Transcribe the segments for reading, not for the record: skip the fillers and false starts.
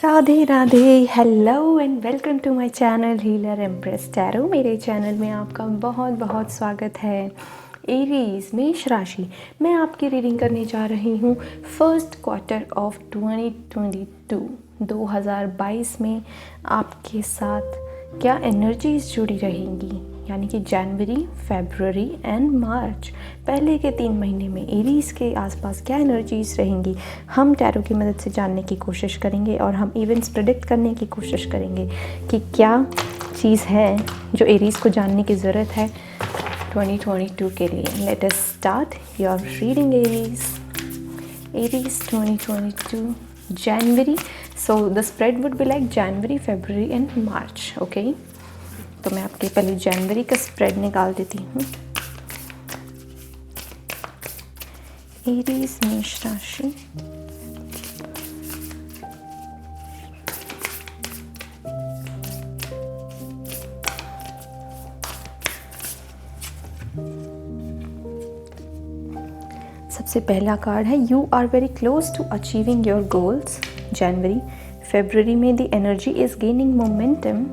Radhe Radhe, hello and welcome to my channel healer empress tarot. मेरे channel में आपका बहुत बहुत स्वागत है। एरीज मेष राशि, मैं आपकी रीडिंग करने जा रही हूँ फर्स्ट क्वार्टर ऑफ 2022 में आपके साथ क्या एनर्जीज जुड़ी रहेंगी, यानी कि जनवरी, फरवरी एंड मार्च, पहले के 3 महीने में एरीज के आसपास क्या एनर्जीज रहेंगी, हम टैरो की मदद से जानने की कोशिश करेंगे और हम इवेंट्स प्रेडिक्ट करने की कोशिश करेंगे कि क्या चीज़ है जो एरीज को जानने की ज़रूरत है 2022 के लिए। Let us start your reading Aries 2022 January. So the spread would be like January, February and March. Okay, तो मैं आपके पहले जनवरी का स्प्रेड निकाल देती हूँ। एरीज मेष राशि, सबसे पहला कार्ड है you are very close to achieving your goals. जनवरी, फरवरी में the energy is gaining momentum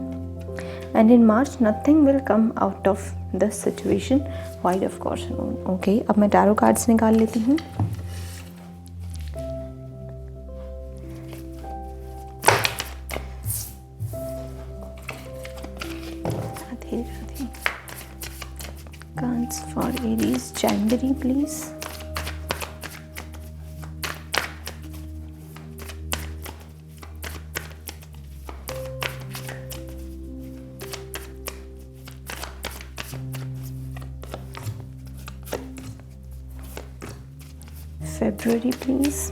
and in March nothing will come out of the situation, Wide of course. Okay, अब मैं टैरो कार्ड्स निकाल लेती हूँ। Radhe Radhe. Cards for Aries January please. February please.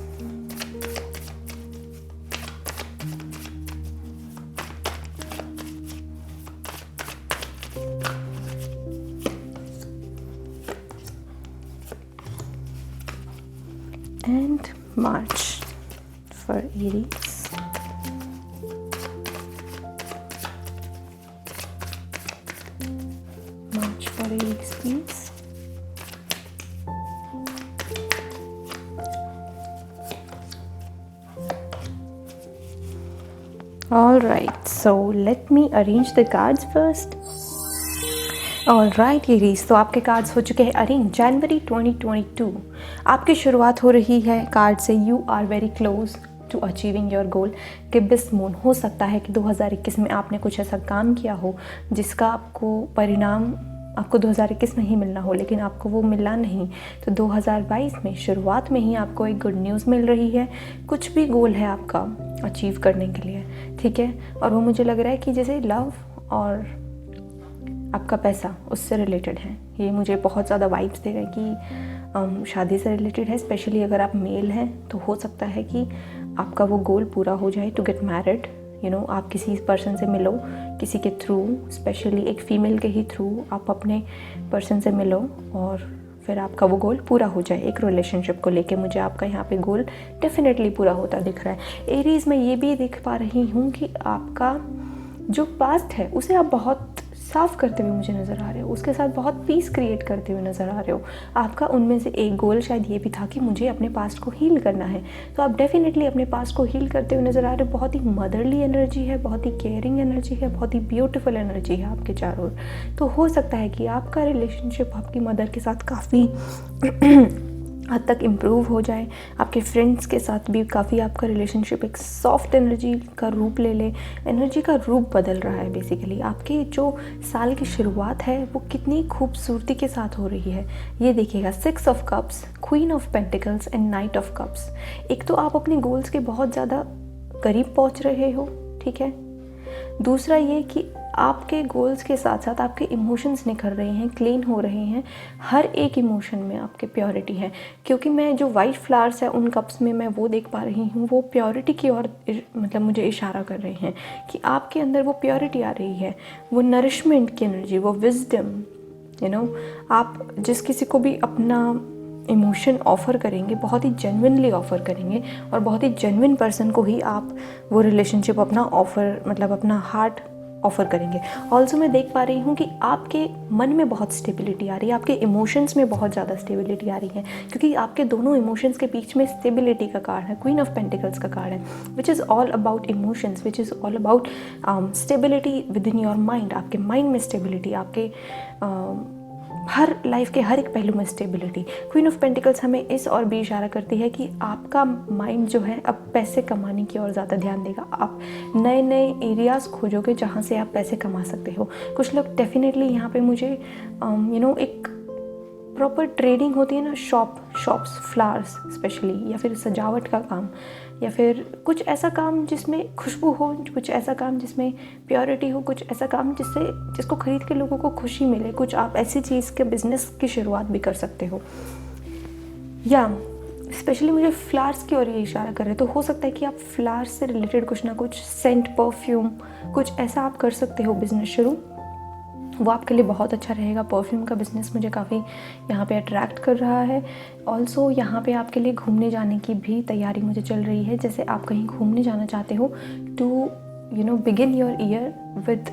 And March for Aries. March for Aries please. Alright, so let me arrange the cards first. Alright Aries, तो आपके cards हो चुके हैं अरेंज। जनवरी 2022 आपकी शुरुआत हो रही है कार्ड से you are very close to achieving your goal. Gibbous moon, हो सकता है कि 2021 में आपने कुछ ऐसा काम किया हो जिसका आपको परिणाम आपको 2021 में ही मिलना हो, लेकिन आपको वो मिला नहीं, तो 2022 में शुरुआत में ही आपको एक गुड न्यूज़ मिल रही है। कुछ भी गोल है आपका अचीव करने के लिए, ठीक है, और वो मुझे लग रहा है कि जैसे लव और आपका पैसा उससे रिलेटेड है। ये मुझे बहुत ज़्यादा वाइब्स दे रहा है कि शादी से रिलेटेड है। स्पेशली अगर आप मेल हैं तो हो सकता है कि आपका वो गोल पूरा हो जाए टू गेट मैरिड। आप किसी पर्सन से मिलो, किसी के थ्रू, स्पेशली एक फ़ीमेल के ही थ्रू आप अपने पर्सन से मिलो और फिर आपका वो गोल पूरा हो जाए। एक रिलेशनशिप को लेके मुझे आपका यहाँ पे गोल डेफिनेटली पूरा होता दिख रहा है। एरीज़ में ये भी देख पा रही हूँ कि आपका जो पास्ट है उसे आप बहुत साफ़ करते हुए मुझे नज़र आ रहे हो, उसके साथ बहुत पीस क्रिएट करते हुए नज़र आ रहे हो। आपका उनमें से एक गोल शायद ये भी था कि मुझे अपने पास्ट को हील करना है, तो आप डेफिनेटली अपने पास्ट को हील करते हुए नज़र आ रहे हो। बहुत ही मदरली एनर्जी है, बहुत ही केयरिंग एनर्जी है, बहुत ही ब्यूटीफुल एनर्जी है आपके चारों ओर। तो हो सकता है कि आपका रिलेशनशिप आपकी मदर के साथ काफ़ी हद तक इम्प्रूव हो जाए। आपके फ्रेंड्स के साथ भी काफ़ी आपका रिलेशनशिप एक सॉफ्ट एनर्जी का रूप ले ले। एनर्जी का रूप बदल रहा है बेसिकली। आपके जो साल की शुरुआत है वो कितनी खूबसूरती के साथ हो रही है ये देखिएगा। 6 of cups, queen of pentacles and night of cups. एक तो आप अपने गोल्स के बहुत ज़्यादा करीब पहुंच रहे हो, ठीक है। दूसरा ये कि आपके गोल्स के साथ साथ आपके इमोशंस निखर रहे हैं, क्लीन हो रहे हैं। हर एक इमोशन में आपके प्योरिटी है, क्योंकि मैं जो वाइट फ्लावर्स है उन कप्स में मैं वो देख पा रही हूँ, वो प्योरिटी की ओर मतलब मुझे इशारा कर रहे हैं कि आपके अंदर वो प्योरिटी आ रही है, वो नरिशमेंट की एनर्जी, वो विजडम। आप जिस किसी को भी अपना इमोशन ऑफ़र करेंगे बहुत ही जेन्युइनली ऑफ़र करेंगे और बहुत ही जेन्युइन पर्सन को ही आप वो रिलेशनशिप अपना ऑफ़र मतलब अपना हार्ट ऑफर करेंगे। ऑल्सो मैं देख पा रही हूँ कि आपके मन में बहुत स्टेबिलिटी आ रही है, आपके इमोशंस में बहुत ज़्यादा स्टेबिलिटी आ रही है, क्योंकि आपके दोनों इमोशंस के बीच में स्टेबिलिटी का कार्ड है, क्वीन ऑफ पेंटिकल्स का कार्ड है, which is all about emotions, which is all about stability with in your mind. आपके माइंड में स्टेबिलिटी, आपके हर लाइफ के हर एक पहलू में स्टेबिलिटी। क्वीन ऑफ पेंटिकल्स हमें इस और भी इशारा करती है कि आपका माइंड जो है अब पैसे कमाने की ओर ज़्यादा ध्यान देगा। आप नए नए एरियाज़ खोजोगे जहाँ से आप पैसे कमा सकते हो। कुछ लोग डेफिनेटली यहाँ पे मुझे एक प्रॉपर ट्रेडिंग होती है ना, शॉप्स, फ्लावर्स स्पेशली, या फिर सजावट का काम, या फिर कुछ ऐसा काम जिसमें खुशबू हो, कुछ ऐसा काम जिसमें प्योरिटी हो, कुछ ऐसा काम जिसको खरीद के लोगों को खुशी मिले, कुछ आप ऐसी चीज़ के बिजनेस की शुरुआत भी कर सकते हो। या स्पेशली मुझे फ्लावर्स की ओर ये इशारा कर रहे हैं, तो हो सकता है कि आप फ्लावर्स से रिलेटेड कुछ ना कुछ सेंट, परफ्यूम, कुछ ऐसा आप कर सकते हो बिज़नेस शुरू। वो आपके लिए बहुत अच्छा रहेगा। परफ्यूम का बिज़नेस मुझे काफ़ी यहाँ पे अट्रैक्ट कर रहा है। ऑल्सो यहाँ पे आपके लिए घूमने जाने की भी तैयारी मुझे चल रही है। जैसे आप कहीं घूमने जाना चाहते हो to begin your year with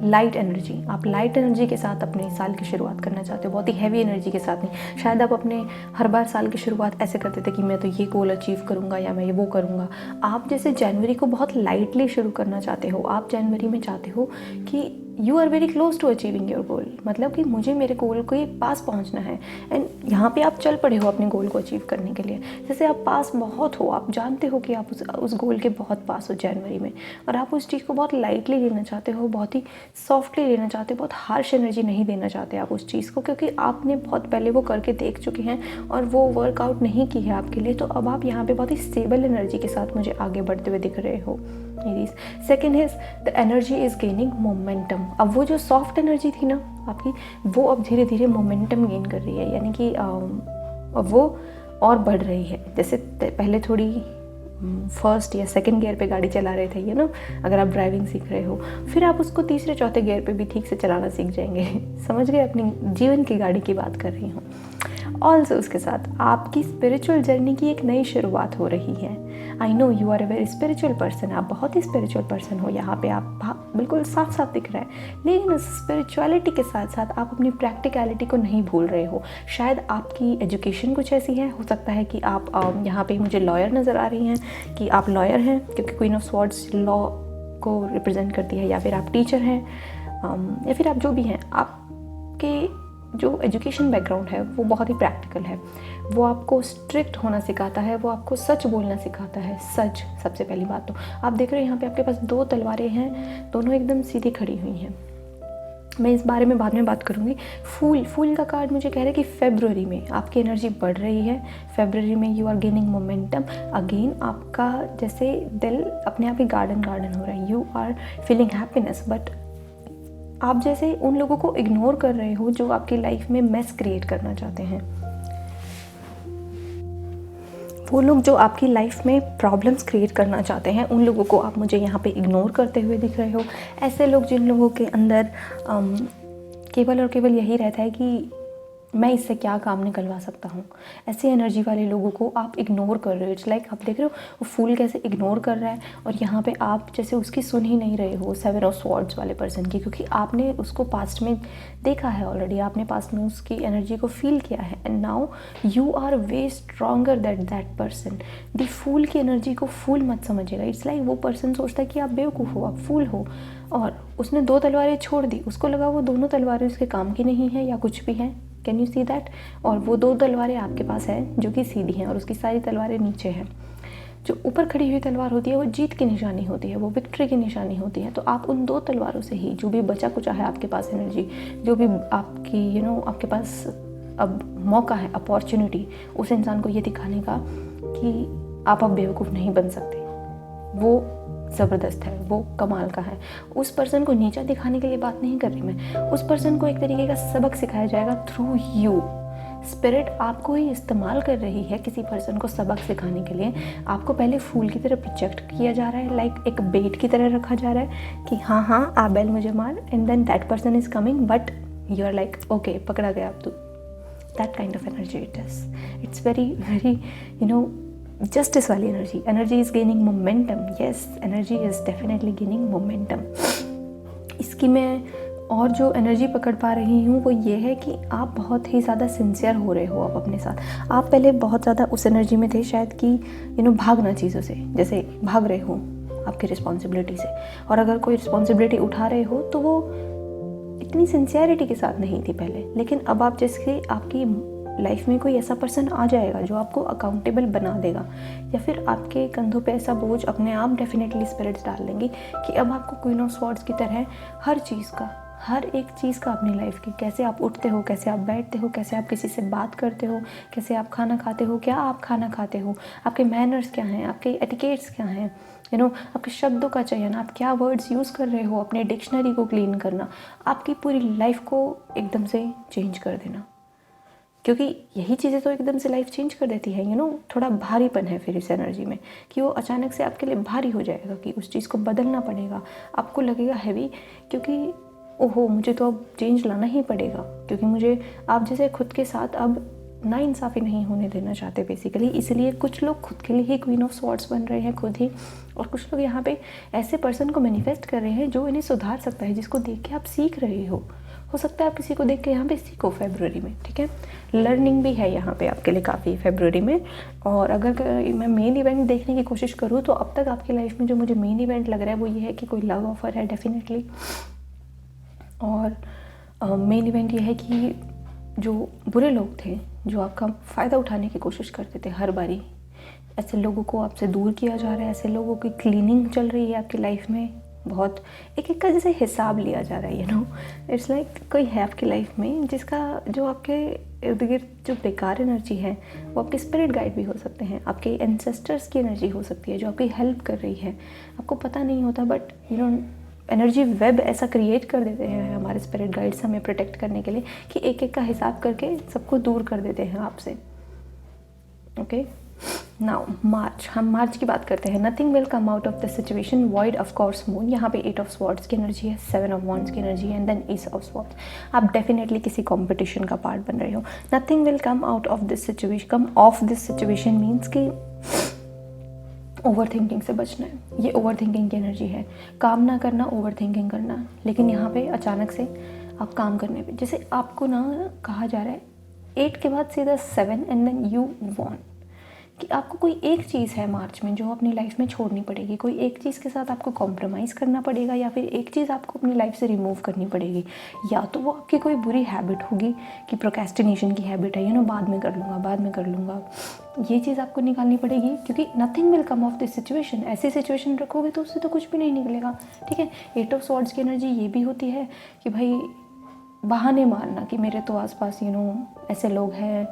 light energy. आप लाइट एनर्जी के साथ अपने साल की शुरुआत करना चाहते हो, बहुत ही हैवी एनर्जी के साथ नहीं। शायद आप अपने हर बार साल की शुरुआत ऐसे करते थे कि मैं तो ये गोल अचीव करूँगा या मैं ये वो करूँगा। आप जैसे जनवरी को बहुत लाइटली शुरू करना चाहते हो। आप जनवरी में चाहते हो कि you are very close to achieving your goal, मतलब कि मुझे मेरे गोल के पास पहुंचना है। एंड यहाँ पे आप चल पड़े हो अपने गोल को अचीव करने के लिए। जैसे आप पास बहुत हो, आप जानते हो कि आप उस गोल के बहुत पास हो जनवरी में, और आप उस चीज़ को बहुत लाइटली लेना चाहते हो, बहुत ही सॉफ्टली लेना चाहते हो, बहुत हार्श एनर्जी नहीं देना चाहते आप उस चीज़ को, क्योंकि आपने बहुत पहले वो करके देख चुके हैं और वो वर्कआउट नहीं की है आपके लिए। तो अब आप यहाँ पे बहुत ही स्टेबल एनर्जी के साथ मुझे आगे बढ़ते हुए दिख रहे हो। Second is the energy is gaining momentum. अब वो जो सॉफ्ट एनर्जी थी ना आपकी, वो अब धीरे धीरे मोमेंटम गेन कर रही है, यानी कि अब वो और बढ़ रही है। जैसे पहले थोड़ी फर्स्ट या सेकंड गियर पे गाड़ी चला रहे थे अगर आप ड्राइविंग सीख रहे हो, फिर आप उसको तीसरे चौथे गियर पे भी ठीक से चलाना सीख जाएंगे। समझ गए? अपनी जीवन की गाड़ी की बात कर रही हूँ। ऑल्सो उसके साथ आपकी स्पिरिचुअल जर्नी की एक नई शुरुआत हो रही है। I know you are a very spiritual person. आप बहुत ही स्पिरिचुअल पर्सन हो, यहाँ पे आप बिल्कुल साफ साफ दिख रहा है। लेकिन उस स्पिरिचुअलिटी के साथ साथ आप अपनी प्रैक्टिकलिटी को नहीं भूल रहे हो। शायद आपकी एजुकेशन कुछ ऐसी है, हो सकता है कि आप यहाँ पे मुझे लॉयर नज़र आ रही हैं कि आप लॉयर हैं, क्योंकि क्वीन ऑफ स्वॉर्ड्स लॉ को रिप्रेजेंट करती है, या फिर आप टीचर हैं, या फिर आप जो भी हैं। आपके जो एजुकेशन बैकग्राउंड है वो बहुत ही प्रैक्टिकल है। वो आपको स्ट्रिक्ट होना सिखाता है, वो आपको सच बोलना सिखाता है। सच सबसे पहली बात। तो आप देख रहे हो यहाँ पे आपके पास 2 तलवारें हैं, दोनों एकदम सीधी खड़ी हुई हैं। मैं इस बारे में बाद में बात करूँगी। फूल का कार्ड मुझे कह रहा है कि फरवरी में आपकी एनर्जी बढ़ रही है। फरवरी में you are gaining momentum again. आपका जैसे दिल अपने आप ही गार्डन हो रहा है। You are feeling happiness, but आप जैसे उन लोगों को इग्नोर कर रहे हो जो आपकी लाइफ में मेस क्रिएट करना चाहते हैं। वो लोग जो आपकी लाइफ में प्रॉब्लम्स क्रिएट करना चाहते हैं, उन लोगों को आप मुझे यहाँ पे इग्नोर करते हुए दिख रहे हो। ऐसे लोग जिन लोगों के अंदर केवल और केवल यही रहता है कि मैं इससे क्या काम निकलवा सकता हूँ, ऐसी एनर्जी वाले लोगों को आप इग्नोर कर रहे हो। इट्स लाइक आप देख रहे हो वो फूल कैसे इग्नोर कर रहा है, और यहाँ पे आप जैसे उसकी सुन ही नहीं रहे हो 7 ऑफ स्वॉर्ड्स वाले पर्सन की, क्योंकि आपने उसको पास्ट में देखा है ऑलरेडी। आपने पास्ट में उसकी एनर्जी को फील किया है, and now you are way stronger that person. The fool की एनर्जी को फूल मत समझिएगा। इट्स लाइक वो पर्सन सोचता है कि आप बेवकूफ़ हो, आप फूल हो, और उसने 2 तलवारें छोड़ दी। उसको लगा वो दोनों तलवारें उसके काम की नहीं है या कुछ भी है। Can you see that? और वो 2 तलवारें आपके पास हैं जो कि सीधी हैं, और उसकी सारी तलवारें नीचे हैं। जो ऊपर खड़ी हुई तलवार होती है वो जीत की निशानी होती है, वो विक्ट्री की निशानी होती है। तो आप उन 2 तलवारों से ही जो भी बचा कुचा है आपके पास एनर्जी, जो भी आपकी आपके पास अब मौका है, अपॉर्चुनिटी, उस इंसान को ये दिखाने का कि आप अब बेवकूफ़ नहीं बन सकते, वो ज़बरदस्त है, वो कमाल का है। उस पर्सन को नीचा दिखाने के लिए बात नहीं कर रही मैं। उस पर्सन को एक तरीके का सबक सिखाया जाएगा थ्रू यू। स्पिरिट आपको ही इस्तेमाल कर रही है किसी पर्सन को सबक सिखाने के लिए। आपको पहले फूल की तरह प्रोजेक्ट किया जा रहा है, लाइक एक बेट की तरह रखा जा रहा है कि हाँ आ बैल मुझे मार, and then that person is coming, but you are like okay पकड़ा गया अब तू। That kind of energy it is. It's very very justice वाली energy is gaining momentum. Yes, energy is definitely gaining momentum. इसकी मैं और जो energy पकड़ पा रही हूँ वो ये है कि आप बहुत ही ज़्यादा सिंसियर हो रहे हो अब अपने साथ। आप पहले बहुत ज़्यादा उस एनर्जी में थे शायद कि भागना चीज़ों से, जैसे भाग रहे हो आपकी रिस्पॉन्सिबिलिटी से, और अगर कोई रिस्पॉन्सिबिलिटी उठा रहे हो तो वो इतनी सिंसियरिटी के साथ नहीं थी पहले। लेकिन अब आप जैसे आपकी लाइफ में कोई ऐसा पर्सन आ जाएगा जो आपको अकाउंटेबल बना देगा, या फिर आपके कंधों पे ऐसा बोझ अपने आप डेफिनेटली स्पिरिट्स डाल देंगी कि अब आपको क्वीन ऑफ स्वॉर्ड्स की तरह हर एक चीज़ का अपनी लाइफ की, कैसे आप उठते हो, कैसे आप बैठते हो, कैसे आप किसी से बात करते हो, कैसे आप खाना खाते हो, क्या आप खाना खाते हो, आपके मैनर्स क्या हैं, आपके एटिकेट्स क्या हैं, आपके शब्दों का चयन, आप क्या वर्ड्स यूज़ कर रहे हो, अपने डिक्शनरी को क्लीन करना, आपकी पूरी लाइफ को एकदम से चेंज कर देना। क्योंकि यही चीज़ें तो एकदम से लाइफ चेंज कर देती है। थोड़ा भारीपन है फिर इस एनर्जी में कि वो अचानक से आपके लिए भारी हो जाएगा, कि उस चीज़ को बदलना पड़ेगा, आपको लगेगा हैवी, क्योंकि ओहो मुझे तो अब चेंज लाना ही पड़ेगा, क्योंकि मुझे आप जैसे खुद के साथ अब नाइंसाफ़ी नहीं होने देना चाहते बेसिकली। इसलिए कुछ लोग खुद के लिए ही क्वीन ऑफ स्वॉर्ड्स बन रहे हैं खुद ही, और कुछ लोग यहाँ पे ऐसे पर्सन को मैनिफेस्ट कर रहे हैं जो इन्हें सुधार सकता है, जिसको देख के आप सीख रहे हो सकता है आप किसी को देख के यहाँ पे सीखो फरवरी में, ठीक है। लर्निंग भी है यहाँ पे आपके लिए काफ़ी फरवरी में। और अगर मैं मेन इवेंट देखने की कोशिश करूँ तो अब तक आपकी लाइफ में जो मुझे मेन इवेंट लग रहा है वो ये है कि कोई लव ऑफर है डेफिनेटली, और मेन इवेंट ये है कि जो बुरे लोग थे, जो आपका फ़ायदा उठाने की कोशिश करते थे हर बारी, ऐसे लोगों को आपसे दूर किया जा रहा है, ऐसे लोगों की क्लीनिंग चल रही है आपकी लाइफ में। बहुत एक एक का जैसे हिसाब लिया जा रहा है, इट्स लाइक कोई है आपकी लाइफ में जिसका जो आपके इर्द गिर्द जो बेकार एनर्जी है वो आपके स्पिरिट गाइड भी हो सकते हैं, आपके एंसेस्टर्स की एनर्जी हो सकती है जो आपकी हेल्प कर रही है, आपको पता नहीं होता, बट एनर्जी वेब ऐसा क्रिएट कर देते हैं हमारे स्पिरिट गाइड्स हमें प्रोटेक्ट करने के लिए कि एक एक का हिसाब करके सबको दूर कर देते हैं आपसे। ओके, नाउ मार्च, हम मार्च की बात करते हैं। Nothing will come out of the situation void of course moon. यहाँ पे 8 ऑफ स्वॉर्ड्स की एनर्जी है, 7 ऑफ वॉन्ड्स की एनर्जी है, and then ace of swords. आप डेफिनेटली किसी कंपटीशन का पार्ट बन रहे हो। Nothing will come out of this situation, come of this situation means कि ओवर थिंकिंग से बचना है। ये ओवर थिंकिंग की एनर्जी है, काम ना करना, ओवर थिंकिंग करना। लेकिन यहाँ पे अचानक से आप काम करने पे, जैसे आपको ना कहा जा रहा है 8 के बाद सीधा 7 एंड देन यू वॉन्ट, कि आपको कोई एक चीज़ है मार्च में जो अपनी लाइफ में छोड़नी पड़ेगी, कोई एक चीज़ के साथ आपको कॉम्प्रोमाइज़ करना पड़ेगा, या फिर एक चीज़ आपको अपनी लाइफ से रिमूव करनी पड़ेगी। या तो वो आपकी कोई बुरी हैबिट होगी कि प्रोक्रेस्टिनेशन की हैबिट है, बाद में कर लूँगा, ये चीज़ आपको निकालनी पड़ेगी, क्योंकि nothing will come of this situation. ऐसी सिचुएशन रखोगे तो उससे तो कुछ भी नहीं निकलेगा, ठीक है। 8 ऑफ स्वॉर्ड्स की एनर्जी ये भी होती है कि भाई बहाने मारना कि मेरे तो आसपास ऐसे लोग हैं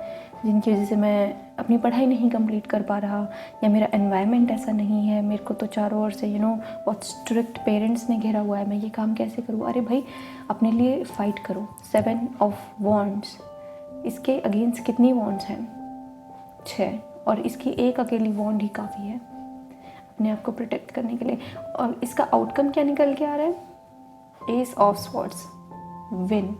जिनकी वजह से मैं अपनी पढ़ाई नहीं कंप्लीट कर पा रहा, या मेरा एनवायरनमेंट ऐसा नहीं है, मेरे को तो चारों ओर से बहुत स्ट्रिक्ट पेरेंट्स ने घेरा हुआ है, मैं ये काम कैसे करूँ। अरे भाई अपने लिए फ़ाइट करो। 7 ऑफ वॉन्ड्स, इसके अगेंस्ट कितनी वॉन्ड्स हैं? 6, और इसकी एक अकेली वॉन्ड ही काफ़ी है अपने आप को प्रोटेक्ट करने के लिए। और इसका आउटकम क्या निकल के आ रहा है? S of swords, win.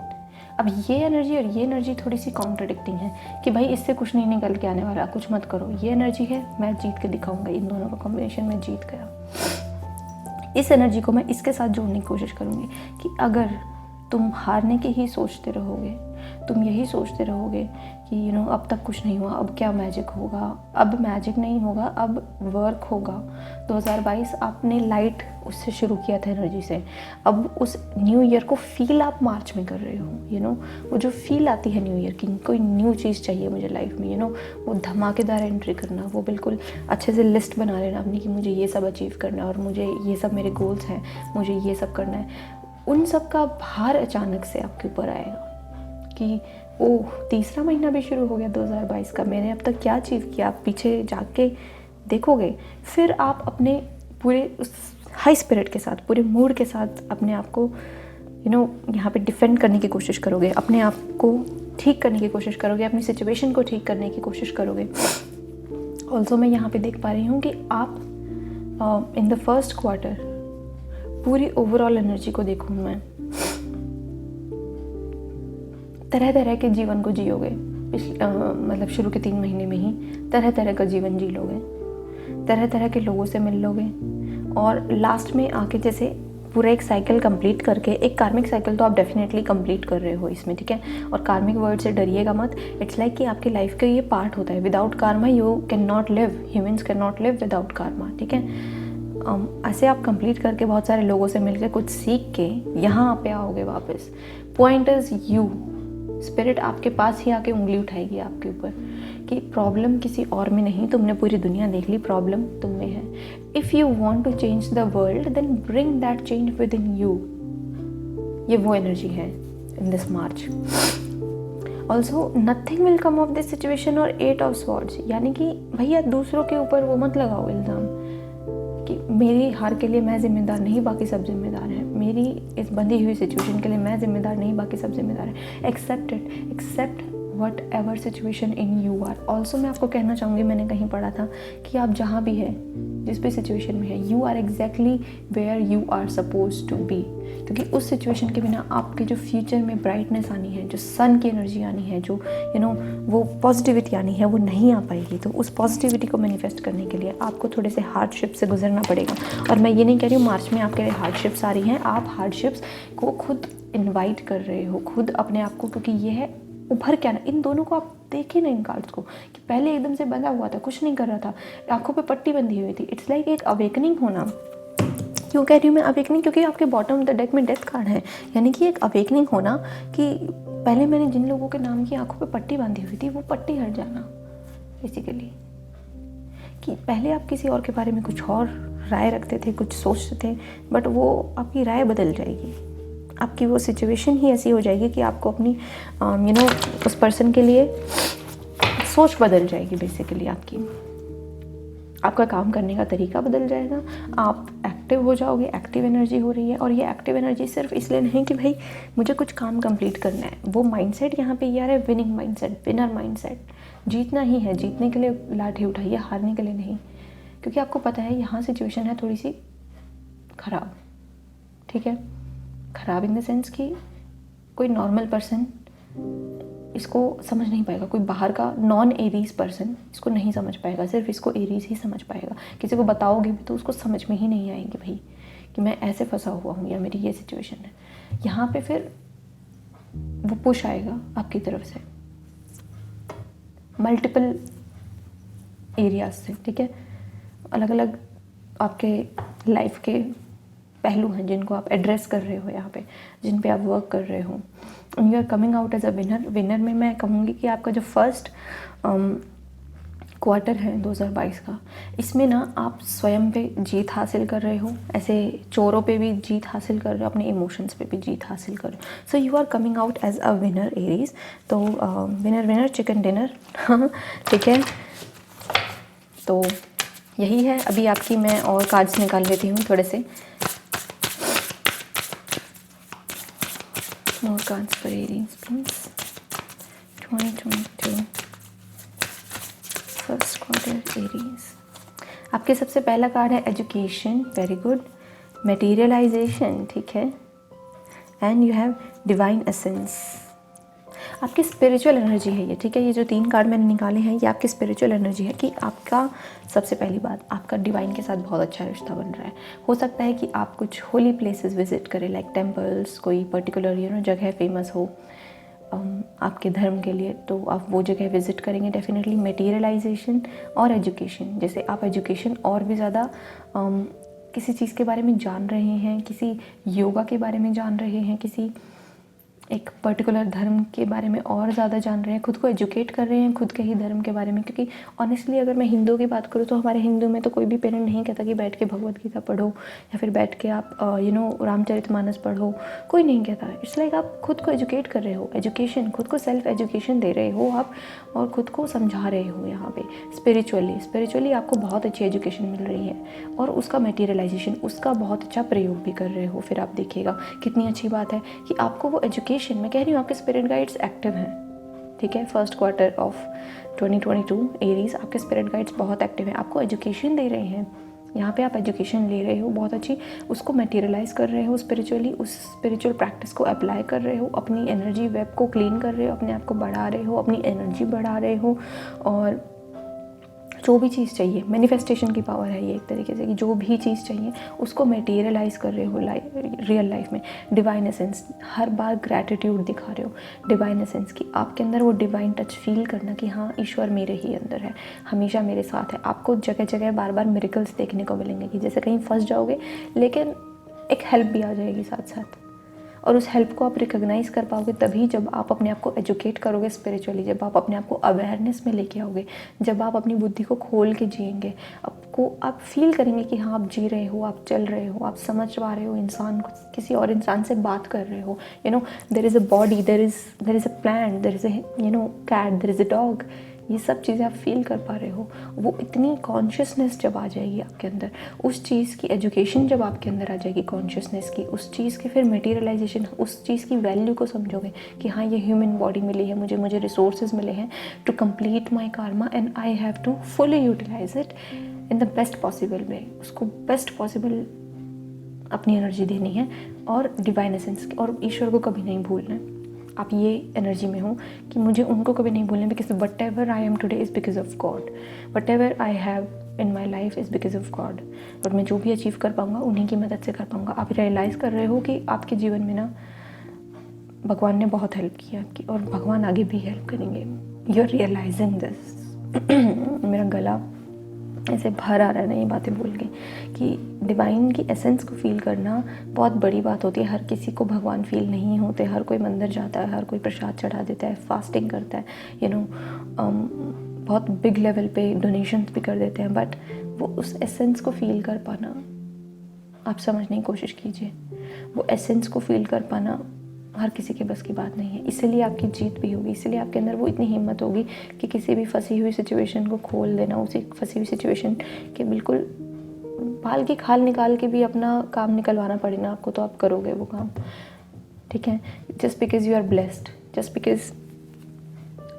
अब ये एनर्जी और ये एनर्जी थोड़ी सी कॉन्ट्रडिक्टिंग है कि भाई इससे कुछ नहीं निकल के आने वाला, कुछ मत करो। ये एनर्जी है मैं जीत के दिखाऊंगा, इन दोनों का कॉम्बिनेशन में जीत गया। इस एनर्जी को मैं इसके साथ जोड़ने की कोशिश करूँगी कि अगर तुम हारने की ही सोचते रहोगे, तुम यही सोचते रहोगे कि अब तक कुछ नहीं हुआ, अब क्या मैजिक होगा, अब मैजिक नहीं होगा, अब वर्क होगा। 2022 आपने लाइट उससे शुरू किया था एनर्जी से, अब उस न्यू ईयर को फील आप मार्च में कर रहे हो। वो जो फील आती है न्यू ईयर की, कोई न्यू चीज़ चाहिए मुझे लाइफ में, वो धमाकेदार एंट्री करना, वो बिल्कुल अच्छे से लिस्ट बना लेना अपनी कि मुझे ये सब अचीव करना है और मुझे ये सब मेरे गोल्स हैं, मुझे ये सब करना है। उन सब का भार अचानक से आपके ऊपर आएगा कि ओह तीसरा महीना भी शुरू हो गया 2022 का, मैंने अब तक क्या अचीव किया। आप पीछे जाके देखोगे, फिर आप अपने पूरे उस हाई स्पिरिट के साथ, पूरे मूड के साथ अपने आप को यहाँ पे डिफेंड करने की कोशिश करोगे, अपने आप को ठीक करने की कोशिश करोगे, अपनी सिचुएशन को ठीक करने की कोशिश करोगे। ऑल्सो मैं यहाँ पे देख पा रही हूँ कि आप इन द फर्स्ट क्वार्टर पूरी ओवरऑल एनर्जी को देखूँ मैं, तरह तरह के जीवन को जियोगे। मतलब शुरू के 3 महीने में ही तरह तरह का जीवन जी लोगे, तरह तरह के लोगों से मिल लोगे, और लास्ट में आके जैसे पूरा एक साइकिल कंप्लीट करके, एक कार्मिक साइकिल तो आप डेफिनेटली कंप्लीट कर रहे हो इसमें, ठीक है। और कार्मिक वर्ड से डरिएगा मत। इट्स लाइक कि आपकी लाइफ का ये पार्ट होता है। Without Karma you can not live, humans can not live without Karma, ठीक है। ऐसे आप कंप्लीट करके बहुत सारे लोगों से मिलकर कुछ सीख के यहाँ पे आओगे वापस। पॉइंट इज़ यू, स्पिरिट आपके पास ही आके उंगली उठाएगी आपके ऊपर कि प्रॉब्लम किसी और में नहीं, तुमने पूरी दुनिया देख ली, प्रॉब्लम तुम में है। If you want to change the world then bring that change within you. ये वो एनर्जी है in this March. Also nothing will come of this situation और 8 ऑफ स्वॉर्ड्स, यानी कि भैया दूसरों के ऊपर वो मत लगाओ इल्ज़ाम कि मेरी हार के लिए मैं जिम्मेदार नहीं, बाकी सब जिम्मेदार हैं। मेरी इस बंधी हुई सिचुएशन के लिए मैं जिम्मेदार नहीं, बाकी सब जिम्मेदार हैं। Accept it, accept whatever situation in you are. Also मैं आपको कहना चाहूँगी, मैंने कहीं पढ़ा था कि आप जहाँ भी है, जिस भी सिचुएशन में है, you are exactly where you are suppose to be. क्योंकि उस सिचुएशन के बिना आपके जो फ्यूचर में ब्राइटनेस आनी है, जो सन की एनर्जी आनी है, जो वो पॉजिटिविटी आनी है, वो नहीं आ पाएगी। तो उस पॉजिटिविटी को मैनिफेस्ट करने के लिए आपको थोड़े से हार्डशिप से गुजरना पड़ेगा। और मैं ये नहीं कह रही हूँ मार्च में आपके लिए हार्डशिप्स आ रही हैं, आप हार्डशिप्स को खुद इन्वाइट कर रहे हो, खुद अपने आप को, क्योंकि ये है उभर क्या ना। इन दोनों को आप देखिए ना, इन कार्ड्स को, कि पहले एकदम से बंधा हुआ था, कुछ नहीं कर रहा था, आंखों पे पट्टी बंधी हुई थी। इट्स लाइक एक अवेकनिंग होना। क्यों कह रही हूँ मैं अवेकनिंग? क्योंकि आपके बॉटम ऑफ द डेक में डेथ कार्ड है, यानी कि एक अवेकनिंग होना कि पहले मैंने जिन लोगों के नाम की आंखों पे पट्टी बांधी हुई थी, वो पट्टी हट जाना बेसिकली। कि पहले आप किसी और के बारे में कुछ और राय रखते थे, कुछ सोचते थे, बट वो आपकी राय बदल जाएगी। आपकी वो सिचुएशन ही ऐसी हो जाएगी कि आपको अपनी उस पर्सन के लिए सोच बदल जाएगी बेसिकली। आपका काम करने का तरीका बदल जाएगा, आप एक्टिव हो जाओगे, एक्टिव एनर्जी हो रही है। और ये एक्टिव एनर्जी सिर्फ इसलिए नहीं कि भाई मुझे कुछ काम कंप्लीट करना है, वो माइंडसेट यहाँ पे ये आ रहा है, विनिंग माइंडसेट, विनर माइंडसेट। जीतना ही है, जीतने के लिए लाठी उठाइए, हारने के लिए नहीं। क्योंकि आपको पता है यहाँ सिचुएशन है थोड़ी सी ख़राब, ठीक है। ख़राब इन द सेंस कि कोई नॉर्मल पर्सन इसको समझ नहीं पाएगा, कोई बाहर का नॉन एरीज पर्सन इसको नहीं समझ पाएगा, सिर्फ इसको एरीज ही समझ पाएगा। किसी को बताओगे भी तो उसको समझ में ही नहीं आएगी भाई कि मैं ऐसे फंसा हुआ हूँ या मेरी ये सिचुएशन है। यहाँ पे फिर वो पुश आएगा आपकी तरफ से मल्टीपल एरियाज से, ठीक है। अलग अलग आपके लाइफ के पहलू हैं जिनको आप एड्रेस कर रहे हो यहाँ पे, जिन पे आप वर्क कर रहे हो। You are coming out as a winner. Winner में मैं कहूँगी कि आपका जो फर्स्ट क्वार्टर है 2022 का, इसमें ना आप स्वयं पे जीत हासिल कर रहे हो, ऐसे चोरों पे भी जीत हासिल कर रहे हो, अपने इमोशंस पे भी जीत हासिल कर रहे हो। So you are coming out as a winner Aries. तो विनर विनर चिकन डिनर, ठीक है। तो यही है। अभी आपकी मैं और कार्ड्स निकाल लेती हूँ थोड़े से। More cards for Aries, please. 2022 first quarter Aries. आपके सबसे पहला कार्ड है एजुकेशन, वेरी गुड। मटेरियलाइजेशन, ठीक है। And you have divine essence. आपकी स्पिरिचुअल एनर्जी है ये, ठीक है। ये जो 3 कार्ड मैंने निकाले हैं ये आपकी स्पिरिचुअल एनर्जी है कि आपका, सबसे पहली बात, आपका डिवाइन के साथ बहुत अच्छा रिश्ता बन रहा है। हो सकता है कि आप कुछ होली प्लेसेस विजिट करें, लाइक टेम्पल्स, कोई पर्टिकुलर जगह फेमस हो आपके धर्म के लिए, तो आप वो जगह विजिट करेंगे डेफिनेटली। मटेरियलाइजेशन और एजुकेशन, जैसे आप एजुकेशन और भी ज़्यादा किसी चीज़ के बारे में जान रहे हैं, किसी योगा के बारे में जान रहे हैं, किसी एक पर्टिकुलर धर्म के बारे में और ज़्यादा जान रहे हैं, खुद को एजुकेट कर रहे हैं खुद के ही धर्म के बारे में। क्योंकि ऑनेस्टली अगर मैं हिंदू की बात करूँ तो हमारे हिंदू में तो कोई भी पेरेंट नहीं कहता कि बैठ के भगवत गीता पढ़ो या फिर बैठ के आप रामचरितमानस पढ़ो, कोई नहीं कहता। इट्स लाइक आप खुद को एजुकेट कर रहे हो, एजुकेशन, खुद को सेल्फ एजुकेशन दे रहे हो आप, और खुद को समझा रहे हो यहाँ पे। स्पिरिचुअली आपको बहुत अच्छी एजुकेशन मिल रही है और उसका मटेरियलाइजेशन, उसका बहुत अच्छा प्रयोग भी कर रहे हो। फिर आप देखिएगा कितनी अच्छी बात है कि आपको वो एजुकेशन, मैं कह रही हूँ आपके स्पिरिट गाइड्स एक्टिव हैं, ठीक है। फर्स्ट क्वार्टर ऑफ 2022 एरीज, आपके स्पिरिट गाइड्स बहुत एक्टिव हैं, आपको एजुकेशन दे रहे हैं। यहाँ पे आप एजुकेशन ले रहे हो बहुत अच्छी, उसको मटेरियलाइज कर रहे हो स्पिरिचुअली, उस स्पिरिचुअल प्रैक्टिस को अप्लाई कर रहे हो, अपनी एनर्जी वेब को क्लीन कर रहे हो, अपने आप को बढ़ा रहे हो, अपनी एनर्जी बढ़ा रहे हो। और जो भी चीज़ चाहिए, मैनिफेस्टेशन की पावर है ये एक तरीके से, कि जो भी चीज़ चाहिए उसको मटेरियलाइज कर रहे हो रियल लाइफ में। डिवाइन एसेंस, हर बार ग्रैटिट्यूड दिखा रहे हो डिवाइन एसेंस की, आपके अंदर वो डिवाइन टच फील करना कि हाँ ईश्वर मेरे ही अंदर है, हमेशा मेरे साथ है। आपको जगह जगह बार बार मिरेकल्स देखने को मिलेंगे कि जैसे कहीं फंस जाओगे लेकिन एक हेल्प भी आ जाएगी साथ साथ, और उस हेल्प को आप रिकॉग्नाइज़ कर पाओगे तभी जब आप अपने आप को एजुकेट करोगे स्पिरिचुअली, जब आप अपने आप को अवेयरनेस में लेके आओगे, जब आप अपनी बुद्धि को खोल के जिएंगे, आपको आप फील करेंगे कि हाँ आप जी रहे हो, आप चल रहे हो, आप समझ पा रहे हो इंसान को, किसी और इंसान से बात कर रहे हो। There is a body, there is a plant, there is a cat, there is a dog, ये सब चीज़ें आप फील कर पा रहे हो। वो इतनी कॉन्शियसनेस जब आ जाएगी आपके अंदर, उस चीज़ की एजुकेशन जब आपके अंदर आ जाएगी कॉन्शियसनेस की, उस चीज़ की फिर मटेरियलाइजेशन, उस चीज़ की वैल्यू को समझोगे कि हाँ ये ह्यूमन बॉडी मिली है मुझे रिसोर्सेज मिले हैं to complete my karma and I have to fully utilise it in the best possible way. उसको बेस्ट पॉसिबल अपनी एनर्जी देनी है, और डिवाइन एसेंस और ईश्वर को कभी नहीं भूलना है। आप ये एनर्जी में हो कि मुझे उनको कभी नहीं भूलना, because what ever I am today is because of God, what ever I have in my life is because of God. और मैं जो भी अचीव कर पाऊँगा उन्हीं की मदद से कर पाऊँगा। आप रियलाइज़ कर रहे हो कि आपके जीवन में ना भगवान ने बहुत हेल्प की आपकी, और भगवान आगे भी हेल्प करेंगे। You are realising this. मेरा गला ऐसे भर आ रहा है ना ये बातें बोल के, कि डिवाइन की एसेंस को फील करना बहुत बड़ी बात होती है। हर किसी को भगवान फील नहीं होते, हर कोई मंदिर जाता है, हर कोई प्रसाद चढ़ा देता है, फास्टिंग करता है, बहुत बिग लेवल पे डोनेशंस भी कर देते हैं, बट वो उस एसेंस को फील कर पाना आप समझने की कोशिश कीजिए। वो एसेंस को फील कर पाना हर किसी के बस की बात नहीं है। इसलिए आपकी जीत भी होगी, इसलिए आपके अंदर वो इतनी हिम्मत होगी कि किसी भी फंसी हुई सिचुएशन को खोल देना, उसी फंसी हुई सिचुएशन के बिल्कुल बाल की खाल निकाल के भी अपना काम निकलवाना पड़े ना आपको, तो आप करोगे वो काम, ठीक है। Just because you are blessed, just because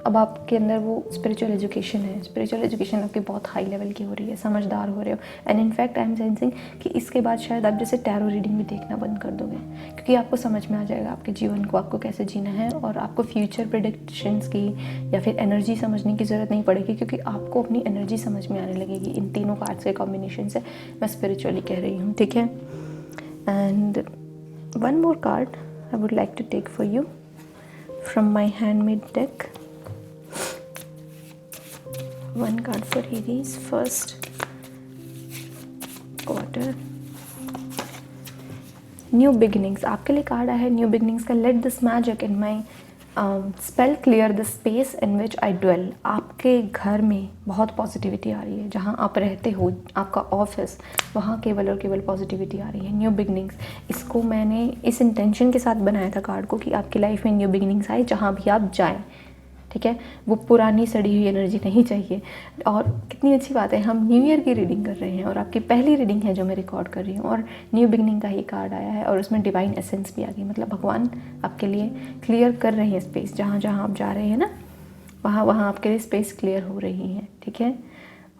अब आपके अंदर वो स्पिरिचुअल एजुकेशन है, स्पिरिचुअल एजुकेशन आपकी बहुत हाई लेवल की हो रही है, समझदार हो रहे हो। And in fact I am sensing कि इसके बाद शायद आप जैसे टैरो रीडिंग भी देखना बंद कर दोगे, क्योंकि आपको समझ में आ जाएगा आपके जीवन को आपको कैसे जीना है, और आपको फ्यूचर प्रेडिक्शंस की या फिर एनर्जी समझने की ज़रूरत नहीं पड़ेगी, क्योंकि आपको अपनी एनर्जी समझ में आने लगेगी इन तीनों कार्ड्स के कॉम्बिनेशन से। मैं स्पिरिचुअली कह रही हूँ, ठीक है। And one more card I would like to take for you from my handmade deck. One card for Aries, first quarter. New beginnings, आपके लिए कार्ड आया है न्यू बिगिनिंग्स का। Let this magic in my spell clear the space in which I dwell. आपके घर में बहुत positivity आ रही है, जहाँ आप रहते हो, आपका ऑफिस, वहाँ केवल और केवल पॉजिटिविटी आ रही है। न्यू बिगिनिंग्स, इसको मैंने इस इंटेंशन के साथ बनाया था कार्ड को कि आपकी लाइफ में न्यू बिगिनिंग्स आए जहाँ भी आप जाएँ, ठीक है। वो पुरानी सड़ी हुई एनर्जी नहीं चाहिए। और कितनी अच्छी बात है, हम न्यू ईयर की रीडिंग कर रहे हैं और आपकी पहली रीडिंग है जो मैं रिकॉर्ड कर रही हूँ, और न्यू बिगनिंग का ही कार्ड आया है, और उसमें डिवाइन एसेंस भी आ गई। मतलब भगवान आपके लिए क्लियर कर रहे हैं स्पेस, जहाँ जहाँ आप जा रहे हैं ना, वहाँ वहाँ आपके लिए स्पेस क्लियर हो रही है, ठीक है।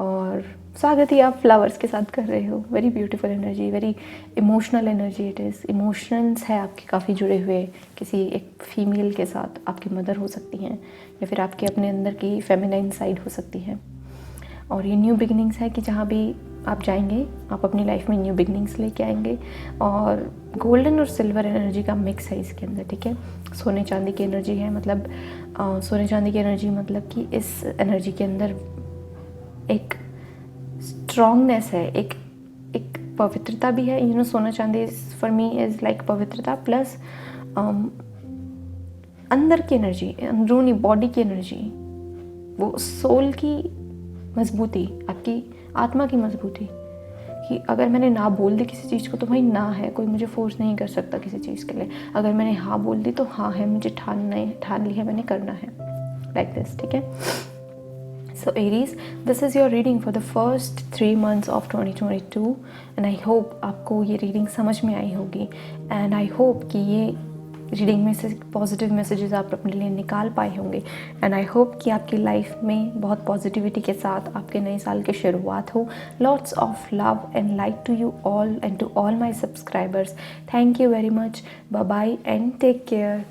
और स्वागत ही आप फ्लावर्स के साथ कर रहे हो। Very beautiful energy, very emotional energy it is. Emotions है आपके काफ़ी जुड़े हुए किसी एक फीमेल के साथ, आपकी मदर हो सकती हैं या फिर आपके अपने अंदर की फेमिनाइन साइड हो सकती है। और ये न्यू बिगिनिंग्स है कि जहाँ भी आप जाएंगे आप अपनी लाइफ में न्यू बिगिनिंग्स लेके आएंगे। और गोल्डन और सिल्वर एनर्जी का मिक्स है इसके अंदर, ठीक है। सोने चांदी की एनर्जी है, मतलब सोने चांदी की एनर्जी मतलब कि इस एनर्जी के अंदर एक स्ट्रॉन्गनेस है, एक पवित्रता भी है। सोना चांदी फॉर मी इज़ लाइक पवित्रता प्लस अंदर की एनर्जी, अंदरूनी बॉडी की एनर्जी, वो सोल की मजबूती, आपकी आत्मा की मजबूती, कि अगर मैंने ना बोल दी किसी चीज़ को तो भाई ना है, कोई मुझे फोर्स नहीं कर सकता किसी चीज़ के लिए। अगर मैंने हाँ बोल दी तो हाँ है, मुझे ठान ली है, मैंने करना है, लाइक दिस, ठीक है। So Aries, this is your reading for the first 3 months of 2022 and I hope आपको ये reading समझ में आई होगी, and I hope कि ये रीडिंग में से पॉजिटिव मैसेजेस आप अपने लिए निकाल पाए होंगे, एंड आई होप कि आपकी लाइफ में बहुत पॉजिटिविटी के साथ आपके नए साल की शुरुआत हो। Lots of love and light to you all and to all my subscribers. Thank you very much, bye bye and take care.